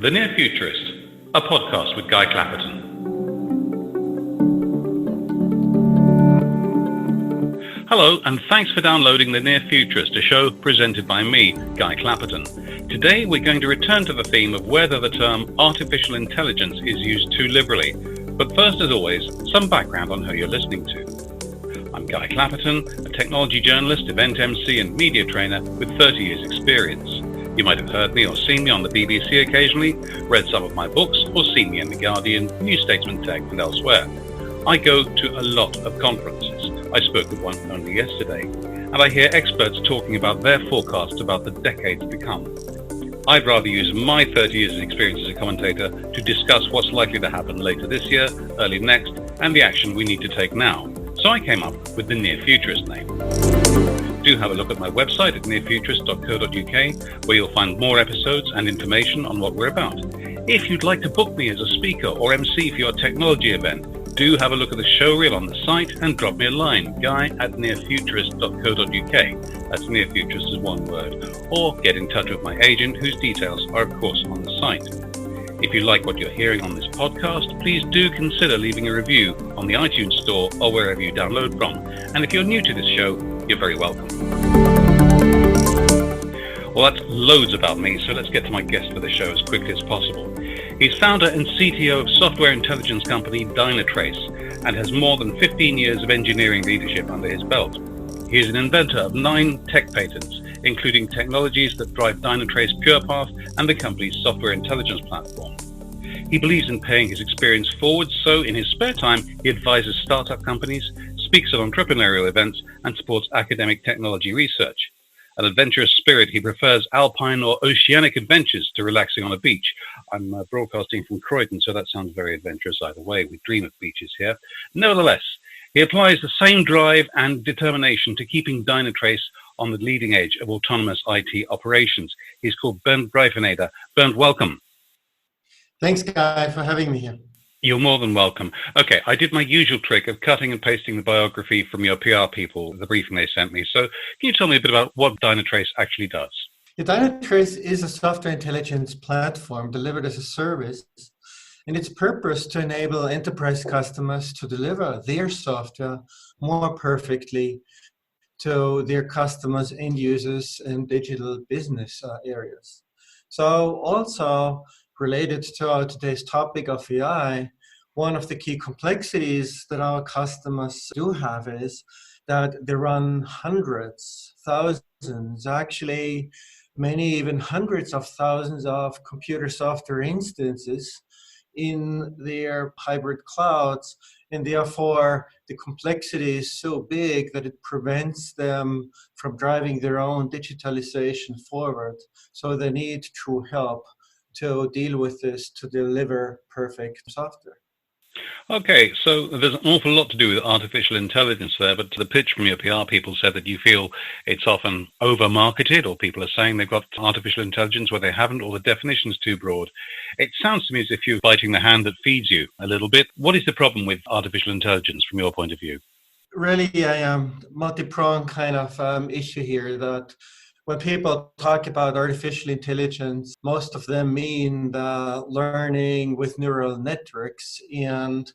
The Near Futurist, a podcast with Guy Clapperton. Hello, and thanks for downloading The Near Futurist, a show presented by me, Guy Clapperton. Today we're going to return to the theme of whether the term artificial intelligence is used too liberally. But first, as always, some background on who you're listening to. I'm Guy Clapperton, a technology journalist, event MC and media trainer with 30 years experience. You might have heard me or seen me on the BBC occasionally, read some of my books, or seen me in The Guardian, New Statesman Tech and elsewhere. I go to a lot of conferences. I spoke at one only yesterday, and I hear experts talking about their forecasts about the decades to come. I'd rather use my 30 years of experience as a commentator to discuss what's likely to happen later this year, early next, and the action we need to take now. So I came up with the Near Futurist name. Do have a look at my website at nearfuturist.co.uk, where you'll find more episodes and information on what we're about. If you'd like to book me as a speaker or MC for your technology event, do have a look at the show reel on the site and drop me a line, guy@nearfuturist.co.uk. That's Near Futurist as one word. Or get in touch with my agent, whose details are, of course, on the site. If you like what you're hearing on this podcast, please do consider leaving a review on the iTunes Store or wherever you download from. And if you're new to this show, you're very welcome. Well, that's loads about me, so let's get to my guest for the show as quickly as possible. He's founder and CTO of software intelligence company Dynatrace and has more than 15 years of engineering leadership under his belt. He is an inventor of 9 tech patents, including technologies that drive Dynatrace PurePath and the company's software intelligence platform. He believes in paying his experience forward, so in his spare time, he advises startup companies, speaks at entrepreneurial events, and supports academic technology research. An adventurous spirit, he prefers alpine or oceanic adventures to relaxing on a beach. I'm broadcasting from Croydon, so that sounds very adventurous either way. We dream of beaches here. Nevertheless, he applies the same drive and determination to keeping Dynatrace on the leading edge of autonomous IT operations. He's called Berndt Greifeneder. Berndt, welcome. Thanks, Guy, for having me here. You're more than welcome. Okay, I did my usual trick of cutting and pasting the biography from your PR people, the briefing they sent me. So can you tell me a bit about what Dynatrace actually does? Yeah, Dynatrace is a software intelligence platform delivered as a service, and its purpose to enable enterprise customers to deliver their software more perfectly to their customers, end users, and digital business areas. So also related to our today's topic of AI, one of the key complexities that our customers do have is that they run hundreds, thousands, actually many even hundreds of thousands of computer software instances in their hybrid clouds, and therefore the complexity is so big that it prevents them from driving their own digitalization forward. So they need true help to deal with this, to deliver perfect software. Okay, so there's an awful lot to do with artificial intelligence there, but the pitch from your PR people said that you feel it's often over-marketed, or people are saying they've got artificial intelligence where they haven't, or the definition's too broad. It sounds to me as if you're biting the hand that feeds you a little bit. What is the problem with artificial intelligence from your point of view? Really a multi-pronged kind of issue here, that when people talk about artificial intelligence, most of them mean the learning with neural networks. And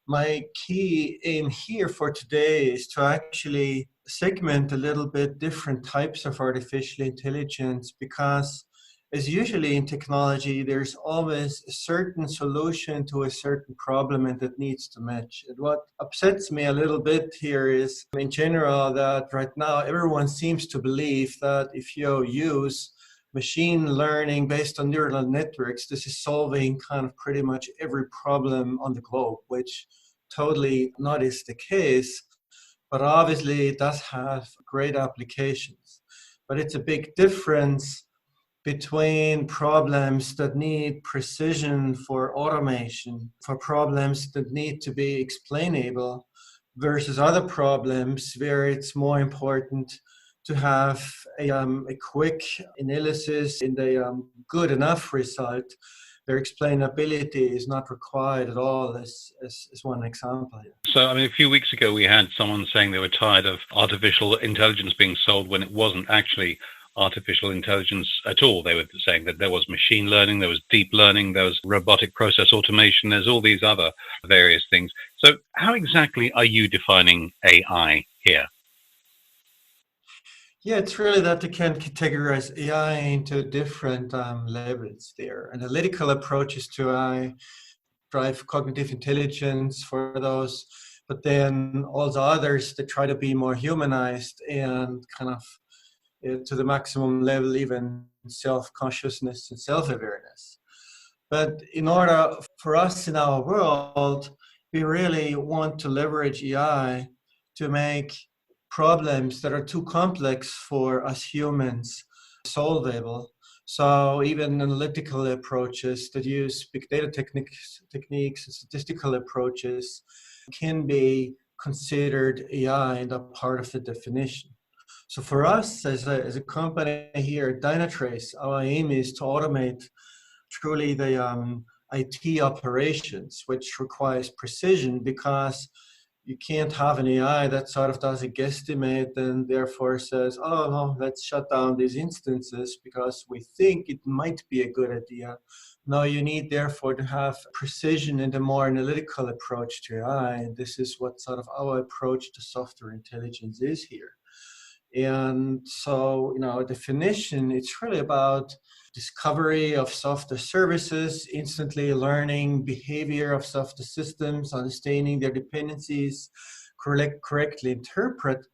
my key aim here for today is to actually segment a little bit different types of artificial intelligence, because as usually in technology, there's always a certain solution to a certain problem and that needs to match. And what upsets me a little bit here is, in general, that right now everyone seems to believe that if you use machine learning based on neural networks, this is solving kind of pretty much every problem on the globe, which totally not is the case. But obviously it does have great applications. But it's a big difference between problems that need precision for automation, for problems that need to be explainable, versus other problems where it's more important to have a quick analysis and a good enough result. Their explainability is not required at all, as one example here. So, a few weeks ago we had someone saying they were tired of artificial intelligence being sold when it wasn't actually artificial intelligence at all. They were saying that there was machine learning, there was deep learning, there was robotic process automation, there's all these other various things. So how exactly are you defining AI here? Yeah, it's really that you can categorize AI into different levels there. Analytical approaches to AI drive cognitive intelligence for those, but then all the others that try to be more humanized and kind of to the maximum level, even self-consciousness and self-awareness. But in order for us in our world, we really want to leverage AI to make problems that are too complex for us humans solvable. So even analytical approaches that use big data techniques and statistical approaches can be considered AI and a part of the definition. So for us as a company here at Dynatrace, our aim is to automate truly the IT operations, which requires precision because you can't have an AI that sort of does a guesstimate and therefore says, oh, no, let's shut down these instances because we think it might be a good idea. No, you need therefore to have precision and a more analytical approach to AI. And this is what sort of our approach to software intelligence is here. And so, definition, it's really about discovery of software services, instantly learning behavior of software systems, understanding their dependencies, correctly interpret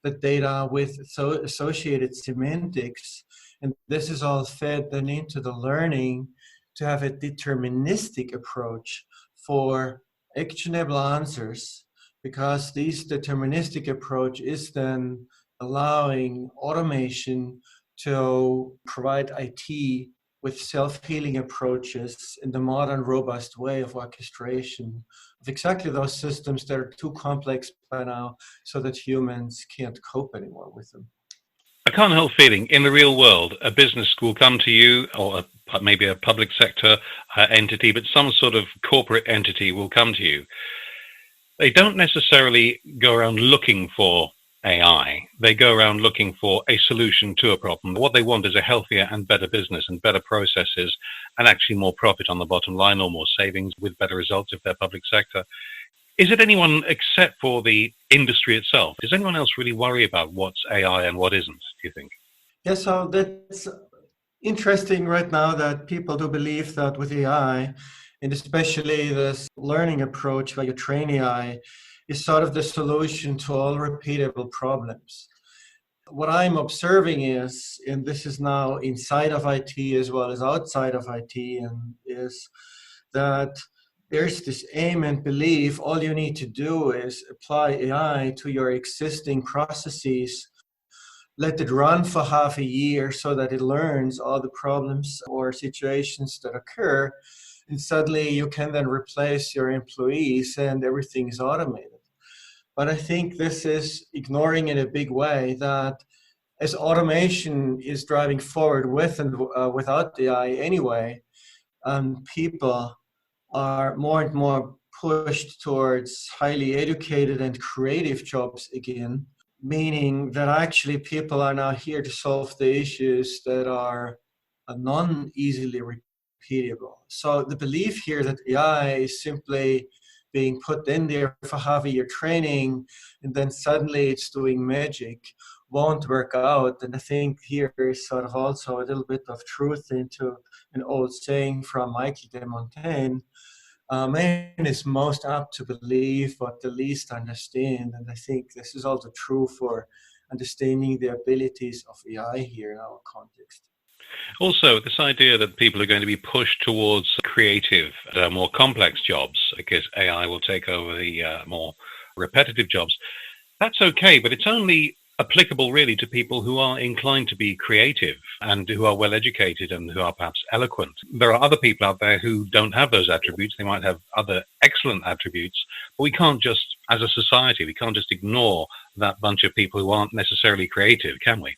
the data with associated semantics. And this is all fed then into the learning to have a deterministic approach for actionable answers, because this deterministic approach is then allowing automation to provide IT with self-healing approaches in the modern, robust way of orchestration of exactly those systems that are too complex by now so that humans can't cope anymore with them. I can't help feeling in the real world, a business will come to you, or maybe a public sector entity, but some sort of corporate entity will come to you. They don't necessarily go around looking for AI. They go around looking for a solution to a problem. What they want is a healthier and better business and better processes and actually more profit on the bottom line or more savings with better results if they're public sector. Is it anyone except for the industry itself? Does anyone else really worry about what's AI and what isn't, do you think? Yeah, so that's interesting right now that people do believe that with AI, and especially this learning approach where you train AI, is sort of the solution to all repeatable problems. What I'm observing is, and this is now inside of IT as well as outside of IT, and is that there's this aim and belief all you need to do is apply AI to your existing processes, let it run for half a year so that it learns all the problems or situations that occur, and suddenly you can then replace your employees and everything is automated. But I think this is ignoring in a big way that as automation is driving forward with and without AI anyway, people are more and more pushed towards highly educated and creative jobs again, meaning that actually people are now here to solve the issues that are non-easily repeatable. So the belief here that AI is simply being put in there for half a year training and then suddenly it's doing magic won't work out. And I think here is sort of also a little bit of truth into an old saying from Michael de Montaigne. Man is most apt to believe what the least understand. And I think this is also true for understanding the abilities of AI here in our context. Also, this idea that people are going to be pushed towards creative, more complex jobs because AI will take over the more repetitive jobs. That's okay, but it's only applicable really to people who are inclined to be creative and who are well educated and who are perhaps eloquent. There are other people out there who don't have those attributes. They might have other excellent attributes, but we can't just, as a society, we can't just ignore that bunch of people who aren't necessarily creative, can we?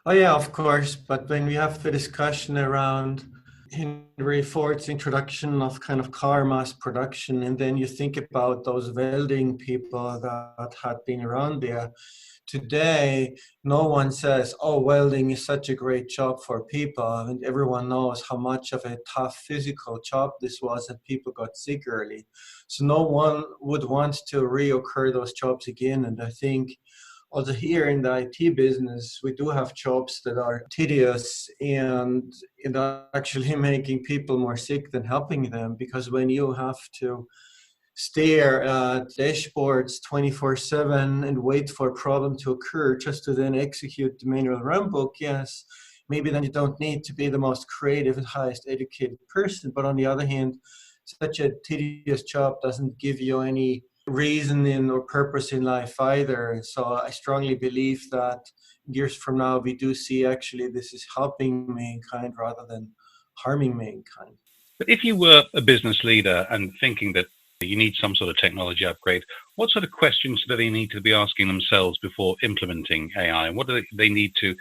Oh yeah, of course. But when we have the discussion around Henry Ford's introduction of kind of car mass production, and then you think about those welding people that had been around there today, no one says, oh, welding is such a great job for people. I mean, everyone knows how much of a tough physical job this was, and people got sick early. So no one would want to reoccur those jobs again. And I think also here in the IT business, we do have jobs that are tedious and actually making people more sick than helping them, because when you have to stare at dashboards 24/7 and wait for a problem to occur just to then execute the manual runbook, yes, maybe then you don't need to be the most creative and highest educated person. But on the other hand, such a tedious job doesn't give you any reason or purpose in life either. So I strongly believe that years from now, we do see actually this is helping mankind rather than harming mankind. But if you were a business leader and thinking that you need some sort of technology upgrade, what sort of questions do they need to be asking themselves before implementing AI? What do they need to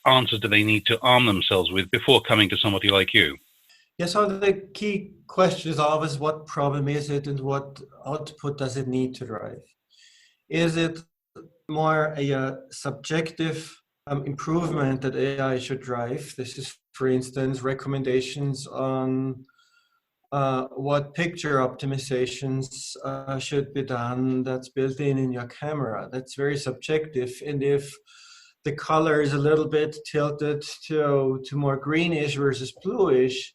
answers do they need to arm themselves with before coming to somebody like you? Yeah, so the key question is always, what problem is it and what output does it need to drive? Is it more a subjective improvement that AI should drive? This is, for instance, recommendations on what picture optimizations should be done that's built in your camera. That's very subjective. And if the color is a little bit tilted to more greenish versus bluish,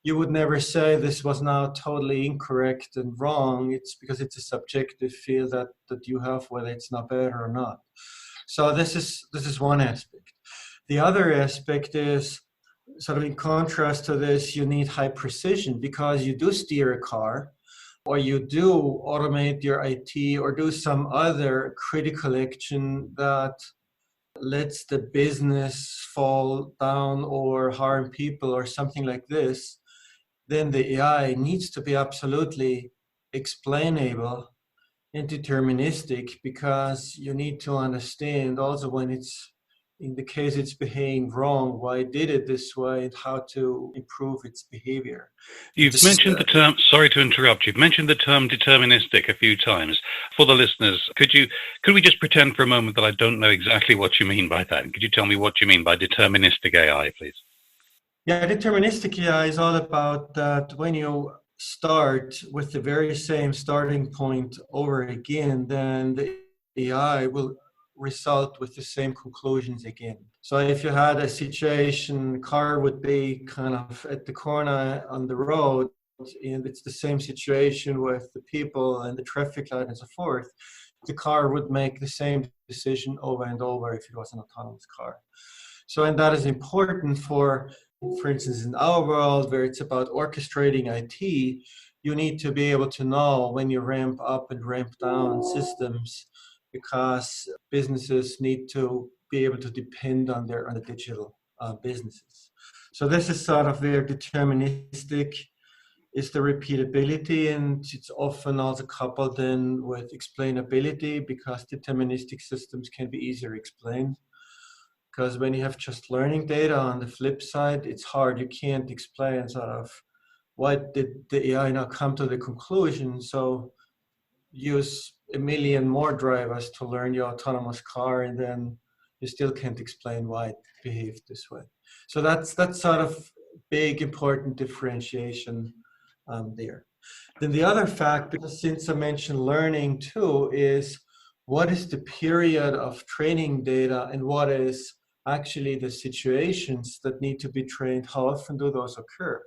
you would never say this was now totally incorrect and wrong. It's because it's a subjective feel that you have, whether it's not better or not. So this is one aspect. The other aspect is sort of in contrast to this, you need high precision, because you do steer a car, or you do automate your IT, or do some other critical action that lets the business fall down or harm people or something like this. Then the AI needs to be absolutely explainable and deterministic, because you need to understand also when it's, in the case it's behaving wrong, why it did it this way and how to improve its behavior. You've mentioned the term, sorry to interrupt, you've mentioned the term deterministic a few times. For the listeners, could we just pretend for a moment that I don't know exactly what you mean by that? Could you tell me what you mean by deterministic AI, please? Yeah, deterministic AI is all about that when you start with the very same starting point over again, then the AI will result with the same conclusions again. So if you had a situation, car would be kind of at the corner on the road, and it's the same situation with the people and the traffic light and so forth, the car would make the same decision over and over if it was an autonomous car. So, and that is important for instance, in our world where it's about orchestrating IT, you need to be able to know when you ramp up and ramp down systems, because businesses need to be able to depend on the digital businesses. So this is sort of where deterministic is the repeatability, and it's often also coupled in with explainability, because deterministic systems can be easier explained. Because when you have just learning data on the flip side, it's hard. You can't explain sort of why did the AI not come to the conclusion. So use a million more drivers to learn your autonomous car, and then you still can't explain why it behaved this way. So that's sort of big, important differentiation there. Then the other fact, because since I mentioned learning too, is what is the period of training data and what is actually the situations that need to be trained? How often do those occur?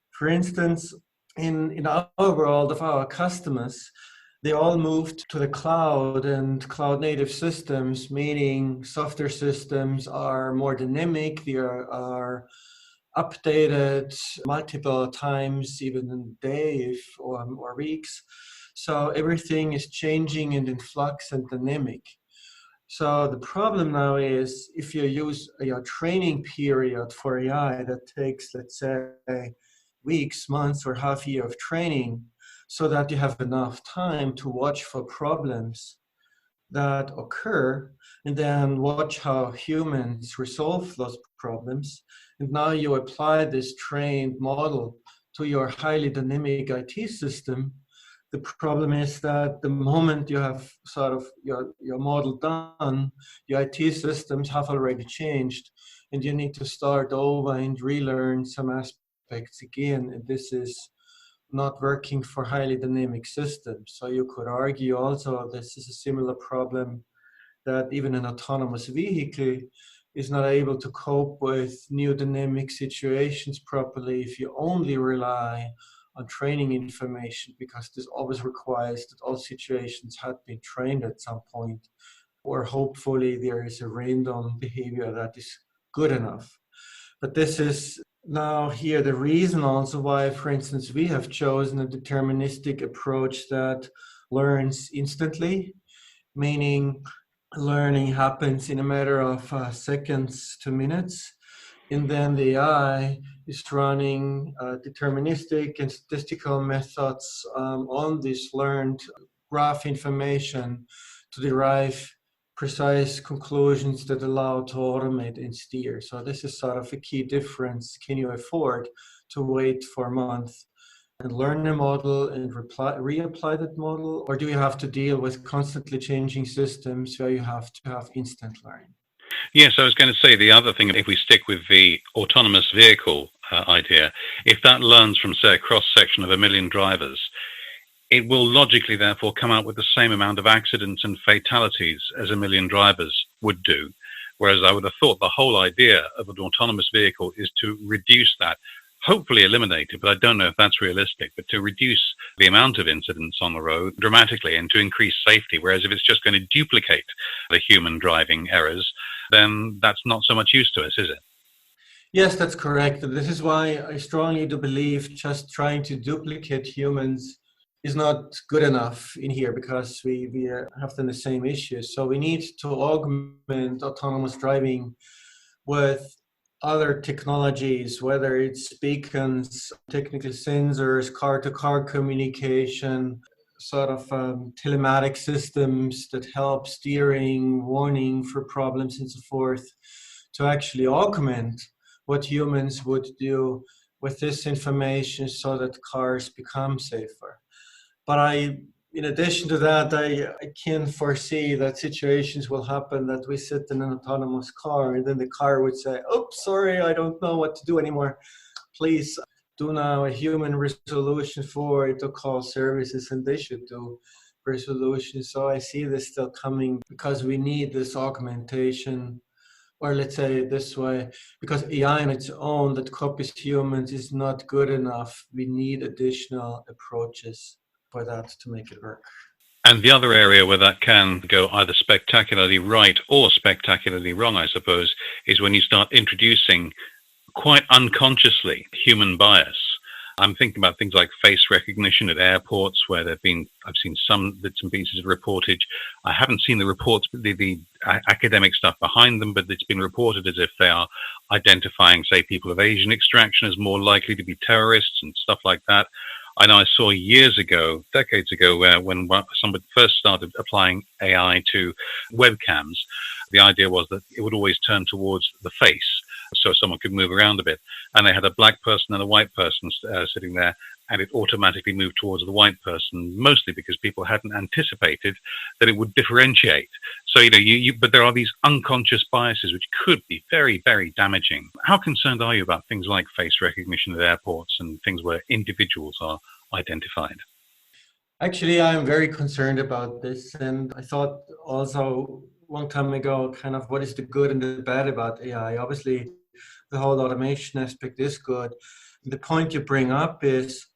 For instance, in our world of our customers, they all moved to the cloud and cloud native systems, meaning software systems are more dynamic, they are updated multiple times, even in days or weeks. So everything is changing and in flux and dynamic. So the problem now is if you use a training period for AI that takes, let's say, weeks, months, or half a year of training, so that you have enough time to watch for problems that occur and then watch how humans resolve those problems. And now you apply this trained model to your highly dynamic IT system, The problem is that the moment you have sort of your model done, the IT systems have already changed, and you need to start over and relearn some aspects again. And this is not working for highly dynamic systems. So you could argue also this is a similar problem that even an autonomous vehicle is not able to cope with new dynamic situations properly if you only rely on training information, because this always requires that all situations had been trained at some point, or hopefully there is a random behavior that is good enough. But this is now here the reason also why, for instance, we have chosen a deterministic approach that learns instantly, meaning learning happens in a matter of seconds to minutes. And then the AI is running deterministic and statistical methods on this learned graph information to derive precise conclusions that allow to automate and steer. So this is sort of a key difference. Can you afford to wait for a month and learn a model and reapply that model? Or do you have to deal with constantly changing systems where you have to have instant learning? Yes, I was going to say the other thing, if we stick with the autonomous vehicle idea, if that learns from, say, a cross-section of 1 million drivers, it will logically therefore come out with the same amount of accidents and fatalities as 1 million drivers would do. Whereas I would have thought the whole idea of an autonomous vehicle is to reduce that, hopefully eliminate it, but I don't know if that's realistic, but to reduce the amount of incidents on the road dramatically and to increase safety. Whereas if it's just going to duplicate the human driving errors, then that's not so much use to us, is it? Yes, that's correct. And this is why I strongly do believe just trying to duplicate humans is not good enough in here, because we have the same issues. So we need to augment autonomous driving with other technologies, whether it's beacons, technical sensors, car-to-car communication, sort of telematic systems that help steering, warning for problems and so forth, to actually augment what humans would do with this information so that cars become safer. But in addition to that, I can foresee that situations will happen that we sit in an autonomous car and then the car would say, "Oops, sorry, I don't know what to do anymore. Please do now a human resolution for it to call services," and they should do resolution. So I see this still coming because we need this augmentation, or let's say it this way, because AI on its own that copies humans is not good enough. We need additional approaches for that to make it work. And the other area where that can go either spectacularly right or spectacularly wrong, I suppose, is when you start introducing quite unconsciously human bias. I'm thinking about things like face recognition at airports, where I've seen some bits and pieces of reportage. I haven't seen the reports, the academic stuff behind them, but it's been reported as if they are identifying, say, people of Asian extraction as more likely to be terrorists and stuff like that. I know I saw years ago, decades ago, when somebody first started applying AI to webcams, the idea was that it would always turn towards the face so someone could move around a bit. And they had a black person and a white person sitting there, and it automatically moved towards the white person, mostly because people hadn't anticipated that it would differentiate. So, but there are these unconscious biases which could be very, very damaging. How concerned are you about things like face recognition at airports and things where individuals are identified? Actually, I'm very concerned about this. And I thought also a long time ago, kind of what is the good and the bad about AI? Obviously, the whole automation aspect is good. The point you bring up is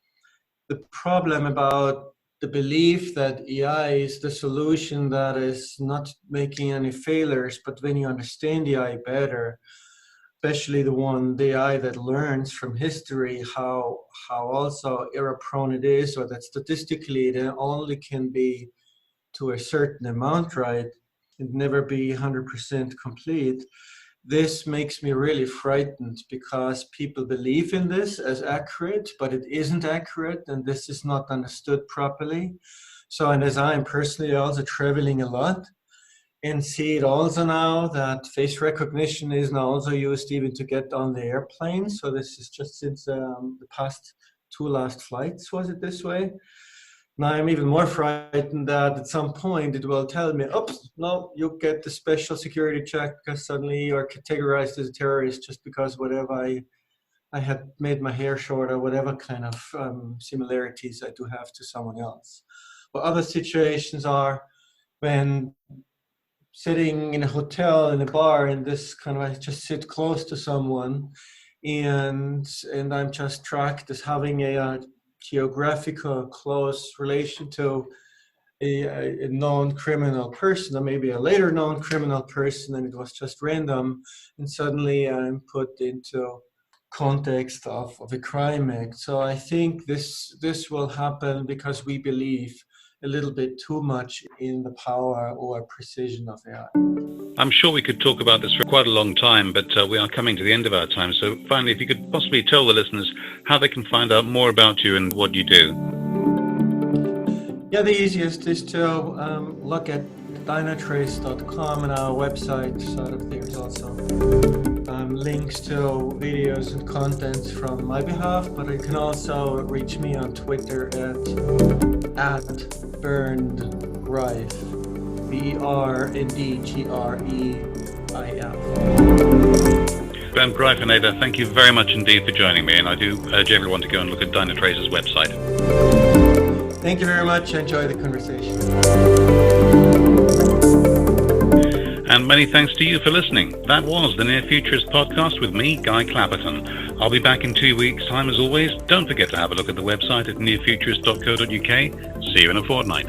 the problem about the belief that AI is the solution that is not making any failures. But when you understand the AI better, especially the AI that learns from history, how also error prone it is, or that statistically it only can be to a certain amount right and never be 100% complete. This makes me really frightened, because people believe in this as accurate, but it isn't accurate, and this is not understood properly. So, and as I am personally also traveling a lot, and see it also now that face recognition is now also used even to get on the airplane. So this is just since the past two last flights was it this way. Now I'm even more frightened that at some point it will tell me, oops, no, you get the special security check because suddenly you're categorized as a terrorist just because whatever I had made my hair short or whatever kind of similarities I do have to someone else. But other situations are when sitting in a hotel, in a bar, and this kind of, I just sit close to someone and I'm just tracked as having a geographical close relation to a known criminal person, or maybe a later known criminal person, and it was just random, and suddenly I'm put into context of a crime act. So I think this will happen because we believe a little bit too much in the power or precision of AI. I'm sure we could talk about this for quite a long time, but we are coming to the end of our time. So finally, if you could possibly tell the listeners how they can find out more about you and what you do. Yeah, the easiest is to look at Dynatrace.com and our website. Sort of, there's also links to videos and contents from my behalf, but you can also reach me on Twitter at Berndt Greif, BERNDGREIF. Berndt Greifeneder, thank you very much indeed for joining me, and I do urge everyone to go and look at Dynatrace's website. Thank you very much. I enjoyed the conversation. And many thanks to you for listening. That was the Near Futurist podcast with me, Guy Clapperton. I'll be back in 2 weeks' time as always. Don't forget to have a look at the website at nearfuturist.co.uk. See you in a fortnight.